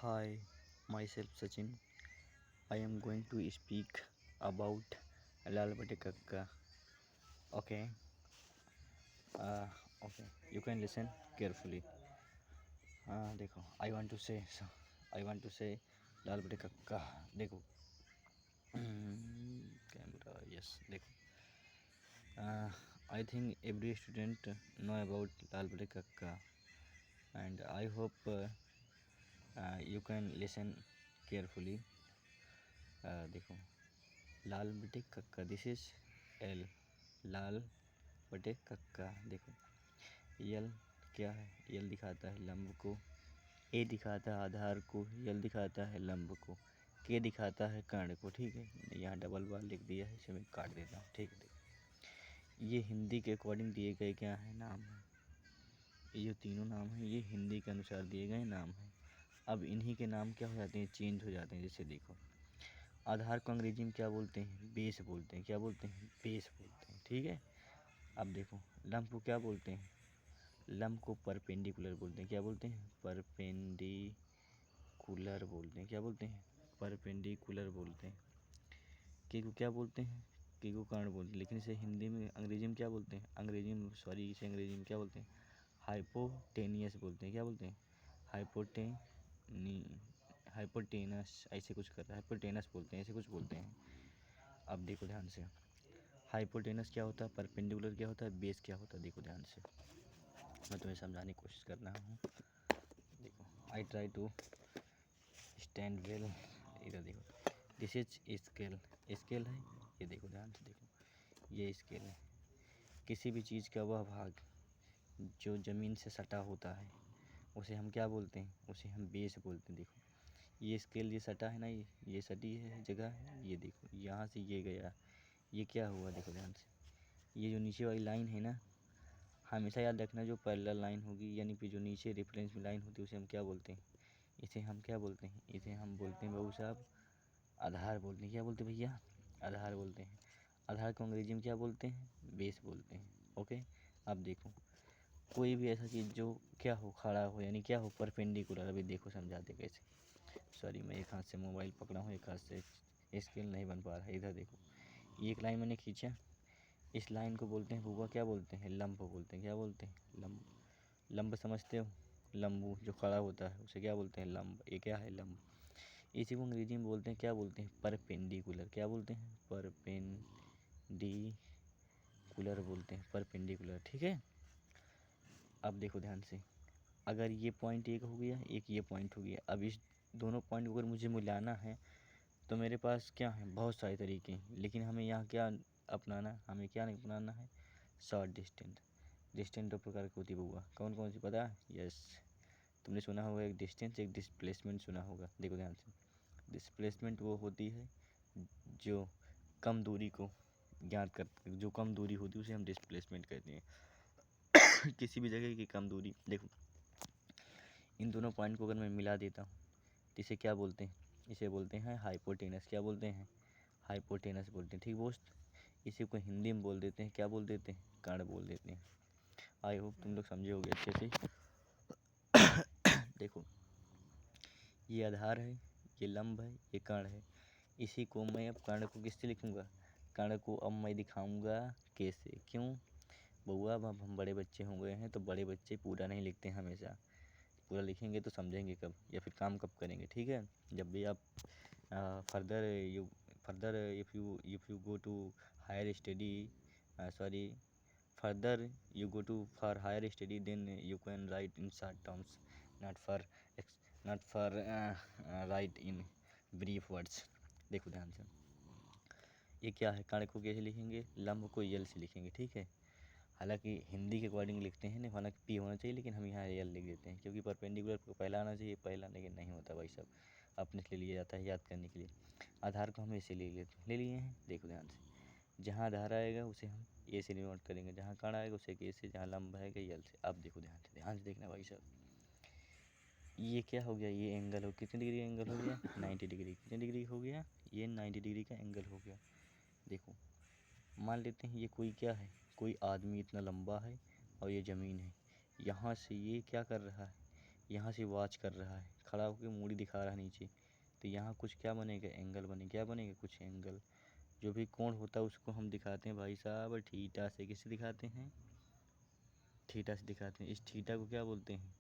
Hi, myself Sachin. I am going to speak about Lal Bate Kakka. Okay, uh, okay. You can listen carefully. देखो, I want to say लाल बटे कक्का. देखो, camera yes. देखो, I think every student know about लाल बटे कक्का, and I hope you can listen carefully. देखो, लाल बटे कक्का. This is L. लाल बटे कक्का. देखो, यल क्या है? यल दिखाता है लंब को, ए दिखाता है आधार को, यल दिखाता है लंब को, के दिखाता है कर्ण को. ठीक है, यहाँ डबल बार लिख दिया है, इसे मैं काट देता हूँ. ठीक है, देखो, ये हिंदी के अकॉर्डिंग दिए गए क्या है? नाम है. ये जो तीनों नाम हैं ये हिंदी के अनुसार दिए गए नाम हैं. अब इन्हीं के नाम क्या हो जाते हैं? चेंज हो जाते हैं. जैसे देखो, आधार को अंग्रेजी में क्या बोलते हैं? बेस बोलते हैं. क्या बोलते हैं? बेस बोलते हैं. ठीक है. अब देखो, लंब को क्या बोलते हैं? लंब को परपेंडिकुलर बोलते हैं. क्या बोलते हैं? परपेंडिकुलर बोलते हैं. क्या बोलते हैं? परपेंडिकुलर बोलते हैं. के को क्या बोलते हैं? के को कर्ण बोलते हैं. लेकिन इसे हिंदी में अंग्रेजी में क्या बोलते हैं? इसे अंग्रेजी में क्या बोलते हैं? हाइपोटेनियस बोलते हैं. क्या बोलते हैं? हाइपोटेनस ऐसे कुछ कर रहा है. हाइपोटेनस बोलते हैं, ऐसे कुछ बोलते हैं. अब देखो ध्यान से, हाइपोटेनस क्या होता है? परपेंडिकुलर क्या होता है? बेस क्या होता है? देखो ध्यान से, मैं तुम्हें समझाने की कोशिश कर रहा हूँ. देखो, I try to stand well. इधर देखो, दिस इज स्केल. स्केल है ये. देखो ध्यान से, देखो, ये स्केल है. किसी भी चीज़ का वह भाग जो ज़मीन से सटा होता है उसे हम क्या बोलते हैं? उसे हम बेस बोलते हैं. देखो, ये स्केल, ये सटा है ना, ये सटी है जगह है. ये देखो, यहाँ से ये गया, ये क्या हुआ? देखो ध्यान से, ये जो नीचे वाली लाइन है ना, हमेशा याद रखना, जो पैरेलल लाइन होगी यानी कि जो नीचे रेफरेंस में लाइन होती है उसे हम क्या बोलते हैं? इसे हम क्या बोलते हैं? इसे हम बोलते हैं बाबू साहब आधार बोलते हैं. क्या बोलते हैं भैया? आधार बोलते हैं. आधार को अंग्रेजी में क्या बोलते हैं? बेस बोलते हैं. ओके. अब देखो, कोई भी ऐसा चीज़ जो क्या हो? खड़ा हो, यानी क्या हो? परपेंडिकुलर. अभी देखो समझाते कैसे. सॉरी, मैं एक हाथ से मोबाइल पकड़ा हूँ, एक हाथ से स्केल नहीं बन पा रहा है. इधर देखो, ये एक लाइन मैंने खींचा, इस लाइन को बोलते हैं भूआ. क्या बोलते हैं? लंब बोलते हैं. क्या बोलते हैं? लंब. लंब समझते हो? लंबू जो खड़ा होता है उसे क्या बोलते हैं? लंब. ये क्या है? लंब. इसी को अंग्रेजी में बोलते हैं, क्या बोलते हैं? परपेंडिकुलर. क्या बोलते हैं? परपेंडिकुलर बोलते हैं. परपेंडिकुलर. ठीक है. अब देखो ध्यान से, अगर ये पॉइंट एक हो गया, एक ये पॉइंट हो गया, अब इस दोनों पॉइंट को अगर मुझे मिलाना है तो मेरे पास क्या है? बहुत सारे तरीके हैं. लेकिन हमें यहाँ क्या अपनाना? हमें क्या नहीं अपनाना है? Short distance. डिस्टेंस दो प्रकार की होती है बउआ. कौन कौन सी पता है? यस, तुमने सुना होगा, एक डिस्टेंस, एक डिस्प्लेसमेंट सुना होगा. देखो ध्यान से, डिस्प्लेसमेंट वो होती है जो कम दूरी को ज्ञात कर, जो कम दूरी होती है उसे हम डिस्प्लेसमेंट कहते हैं. किसी भी जगह की कम दूरी. देखो, इन दोनों पॉइंट को अगर मैं मिला देता हूँ तो इसे क्या बोलते हैं? इसे बोलते हैं हाइपोटेनस. क्या बोलते हैं? हाइपोटेनस बोलते हैं. ठीक दोस्त. इसी को हिंदी में बोल देते हैं, क्या बोल देते हैं? कर्ण बोल देते हैं. आई होप तुम लोग समझे होगे अच्छे से. देखो, ये आधार है, ये लंब है, ये कर्ण है. इसी को मैं अब कर्ण को किससे लिखूँगा? कर्ण को अब मैं दिखाऊँगा कैसे. क्यों बउआ? अब हम बड़े बच्चे हो गए हैं तो बड़े बच्चे पूरा नहीं लिखते हैं हमेशा. पूरा लिखेंगे तो समझेंगे कब, या फिर काम कब करेंगे. ठीक है. जब भी आप further if you go to higher study, sorry, further you go to for higher study, then you can write in short terms, not for not for write in brief words. देखो ध्यान से, ये क्या है? कर्ण को कैसे लिखेंगे? लंब को यल से लिखेंगे. ठीक है. हालांकि हिंदी के अकॉर्डिंग लिखते हैं, नहीं हालांकि पी होना चाहिए, लेकिन हम यहाँ यल लिख देते हैं क्योंकि परपेंडिकुलर को पहला आना चाहिए, पहला, लेकिन नहीं होता भाई साहब. अपने से ले लिया जाता है याद करने के लिए. आधार को हम ऐसे ले लिए हैं. देखो ध्यान से, जहाँ आधार आएगा उसे हम ए से नोट करेंगे, जहाँ कर्ण आएगा उसे के से, जहाँ लंब आएगा यल से. अब देखो ध्यान से देखना भाई साहब, ये क्या हो गया? ये एंगल हो, कितने डिग्री एंगल हो गया? 90 डिग्री. कितने डिग्री हो गया? ये 90 डिग्री का एंगल हो गया. देखो, मान लेते हैं ये कोई क्या है? कोई आदमी इतना लंबा है और ये ज़मीन है. यहाँ से ये क्या कर रहा है? यहाँ से वॉच कर रहा है, खड़ा होकर मूड़ी दिखा रहा है नीचे, तो यहाँ कुछ क्या बनेगा, एंगल बनेगा। क्या बनेगा, कुछ एंगल। जो भी कोण होता है उसको हम दिखाते हैं भाई साहब थीटा से। किससे दिखाते हैं, थीटा से दिखाते हैं। इस थीटा को क्या बोलते हैं,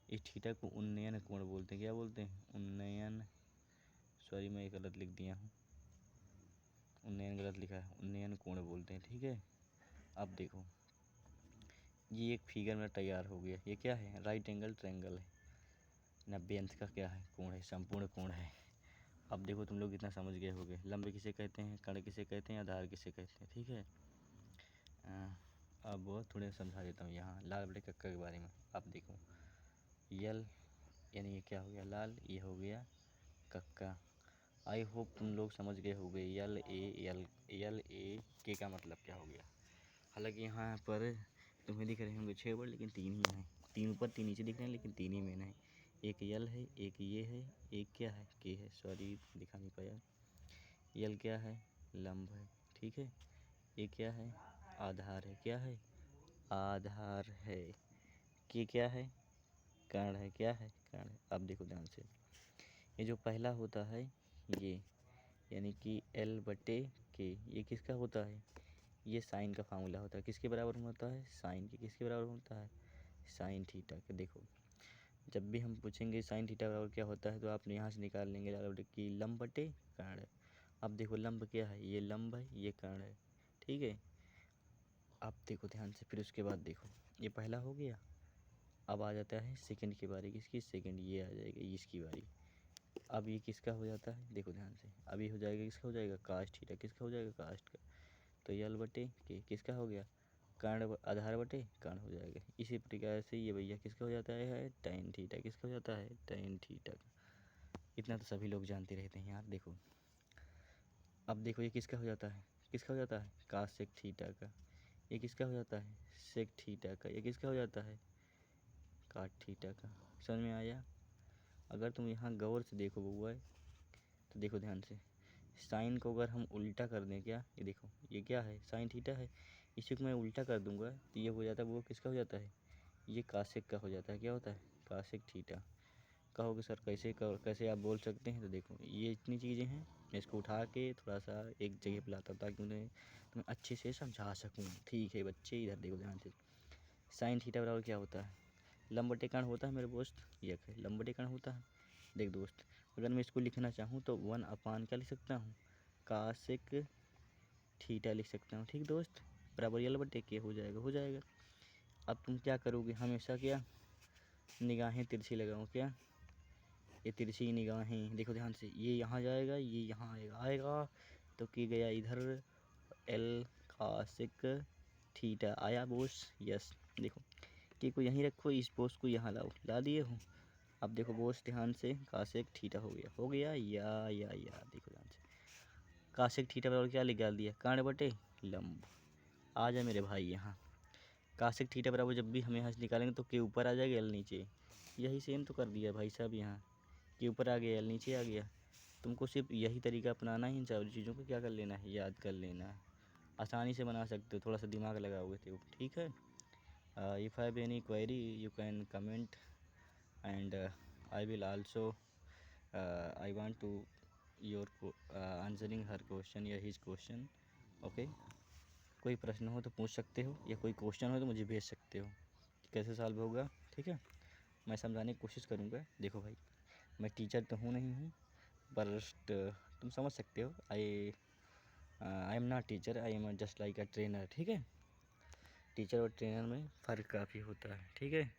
इस थीटा को उन्नयन कोण बोलते हैं। क्या बोलते हैं, उन्नयन। सॉरी मैं ये गलत लिख दिया हूँ, उन्नयन गलत लिखा है, उन्नयन कोण बोलते हैं। ठीक है, अब देखो ये एक फिगर में तैयार हो गया। ये क्या है, राइट एंगल ट्रायंगल है। 90 अंश का क्या है, कोण है, संपूर्ण कोण है। अब देखो तुम लोग इतना समझ गए होगे, लंब किसे कहते हैं, कर्ण किसे कहते हैं, आधार किसे कहते हैं। ठीक है, अब थोड़े समझा देता हूँ यहाँ लाल बटे कक्का के बारे में। अब देखो यल यानी ये क्या हो गया, लाल, ये हो गया कक्का। आई होप तुम लोग समझ गए होगे यल ए के का मतलब क्या हो गया। हालांकि यहाँ पर तुम्हें दिख रहे होंगे 6 वर्ड, लेकिन 3 ही हैं। 3 ऊपर 3 नीचे दिख रहे हैं, लेकिन 3 ही मेन है। एक यल है, एक ये है, एक क्या है, के है। सॉरी दिखा नहीं पाया। यल क्या है, लंब है। ठीक है, ये क्या है, आधार है। क्या है, आधार है। के क्या है, कर्ण है। क्या है, कर्ण है। अब देखो ध्यान से, ये जो पहला होता है ये, यानी कि L बटे के, ये किसका होता है, ये साइन का फार्मूला होता है। किसके बराबर होता है, साइन के। किसके बराबर होता है, साइन थीटा के। देखो जब भी हम पूछेंगे साइन थीटा बराबर क्या होता है, तो आप यहाँ से निकाल लेंगे लाल बटे की लंब बटे कर्ण। अब देखो लंब क्या है, ये लंब है, ये कर्ण है। ठीक है, अब देखो ध्यान से, फिर उसके बाद देखो ये पहला हो गया। अब आ जाता है सेकंड की बारी। किसकी, सेकंड, ये आ जाएगा इसकी बारी। अब ये किसका हो जाता है, देखो ध्यान से, अब ये हो जाएगा, किसका हो जाएगा, कास्ट थीटा। किसका हो जाएगा, कास्ट का। तो यल बटे के किसका हो गया, कर्ण, आधार बटे कर्ण हो जाएगा। इसी प्रकार से ये भैया किसका हो जाता है, टैन थीटा। किसका हो जाता है, टैन थीटा का। इतना तो सभी लोग जानते रहते हैं यार। देखो अब देखो ये किसका हो जाता है, किसका हो जाता है, कासेक थीटा का। ये किसका हो जाता है, सेक थीटा का। ये किसका हो जाता है, काट थीटा का। समझ में आया। अगर तुम यहाँ गौर से देखो बउआ, तो देखो ध्यान से, साइन को अगर हम उल्टा कर दें, क्या, ये देखो ये क्या है, साइन थीटा है। इसी को मैं उल्टा कर दूंगा तो ये हो जाता है, वो किसका हो जाता है, ये कासेक का हो जाता है। क्या होता है, कासेक थीटा। कहोगे सर कैसे कैसे आप बोल सकते हैं, तो देखो ये इतनी चीज़ें हैं, मैं इसको उठा के थोड़ा सा एक जगह पर लाता हूँ ताकि उन्हें तुम्हें अच्छे से समझा सकूँ। ठीक है बच्चे, इधर देखो ध्यान से, साइन थीटा बराबर क्या होता है, लंब बटे कर्ण होता है मेरे दोस्त। ये है लंब बटे कर्ण होता है। देख दोस्त, अगर मैं इसको लिखना चाहूँ तो 1/, क्या लिख सकता हूँ, कासेक थीटा लिख सकता हूँ। ठीक दोस्त, बराबर यल बटे के हो जाएगा, हो जाएगा। अब तुम क्या करोगे, हमेशा क्या, निगाहें तिरछी लगाओ। क्या, ये तिरछी निगाहें, देखो ध्यान से, ये यहाँ जाएगा, ये यहाँ आएगा, आएगा तो की गया इधर एल कासेक थीटा आया बोस। यस, देखो के को यहीं रखो, इस बोस को यहाँ लाओ, ला दिए हो। अब देखो बोस ध्यान से, कासेक थीटा हो गया, हो गया या देखो ध्यान से, कासेक थीटा बराबर क्या निकाल दिया, कर्ण बटे लंब। आ जा मेरे भाई यहाँ, कासेक थीटा बराबर जब भी हम यहाँ से निकालेंगे तो के ऊपर आ जाएगा, एल नीचे। यही सेम तो कर दिया भाई साहब, यहाँ के ऊपर आ गया, एल नीचे आ गया। तुमको सिर्फ यही तरीका अपनाना है, इन सारी चीज़ों को क्या कर लेना है, याद कर लेना है। आसानी से बना सकते हो, थोड़ा सा दिमाग लगाओगे तो। ठीक है, if have any query you can comment and I will also I want to your answering her question या हिज क्वेश्चन। ओके, कोई प्रश्न हो तो पूछ सकते हो, या कोई क्वेश्चन हो तो मुझे भेज सकते हो कि कैसे सॉल्व होगा। ठीक है, मैं समझाने की कोशिश करूँगा। देखो भाई, मैं टीचर तो हूँ नहीं हूँ, बट तुम समझ सकते हो। I am not teacher, I am just like a trainer. ठीक है, टीचर और ट्रेनर में फ़र्क काफ़ी होता है। ठीक है।